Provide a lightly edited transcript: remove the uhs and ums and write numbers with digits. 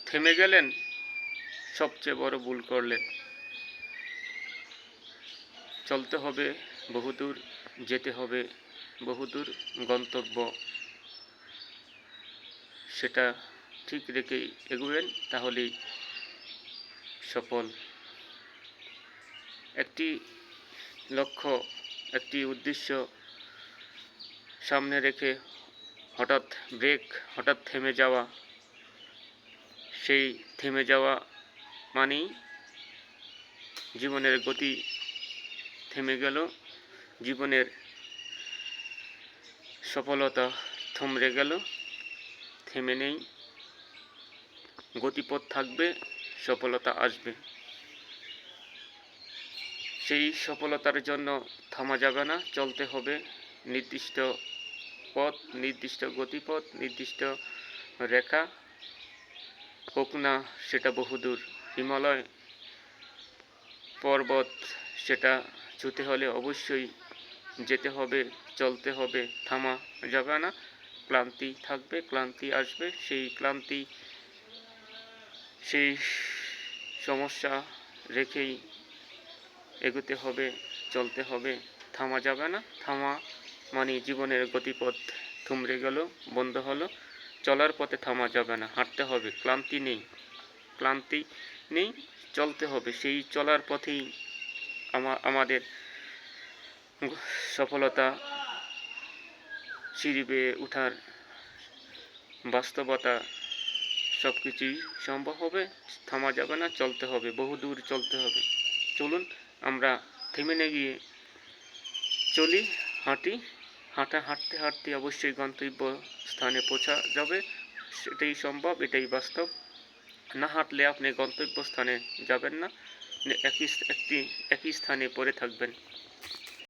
থেমে গেলেন, সবচেয়ে বড় ভুল করলেন। চলতে হবে বহুদূর, যেতে হবে বহুদূর, গন্তব্য সেটা ঠিক রেখেই এগোবেন, তাহলেই সফল। একটি লক্ষ্য, একটি উদ্দেশ্য সামনে রেখে হঠাৎ ব্রেক, হঠাৎ থেমে যাওয়া, সেই থেমে যাওয়া মানেই জীবনের গতি থেমে গেল, জীবনের সফলতা থমরে গেল। থেমে নেই, গতিপথ থাকবে, সফলতা আসবে। সেই সফলতার জন্য থামা যাবে না, চলতে হবে নির্দিষ্ট পথ, নির্দিষ্ট গতিপথ, নির্দিষ্ট রেখা, হোক না সেটা বহুদূর হিমালয় পর্বত, সেটা ছুঁতে হলে অবশ্যই যেতে হবে, চলতে হবে, থামা যাবে না। ক্লান্তি থাকবে, ক্লান্তি আসবে, সেই ক্লান্তি, সেই সমস্যা রেখেই এগোতে হবে, চলতে হবে, থামা যাবে না। থামা মানে জীবনের গতিপথ থমরে গেল, বন্ধ হলো। চলার পথে থামা যাবে না, হাঁটতে হবে, ক্লান্তি নেই, ক্লান্তি নেই, চলতে হবে। সেই চলার পথেই আমাদের সফলতা সিঁড়ি বেয়ে ওঠার বাস্তবতা সব কিছুই সম্ভব হবে। থামা যাবে না, চলতে হবে, বহুদূর চলতে হবে। চলুন আমরা থেমে না গিয়ে চলি, হাঁটি। হাঁটতে হাঁটতে অবশ্যই গন্তব্য স্থানে পৌঁছা যাবে, সেটাই সম্ভব, এটাই বাস্তব। না হাঁটলে আপনি গন্তব্য স্থানে যাবেন না, একই স্থানে পড়ে থাকবেন।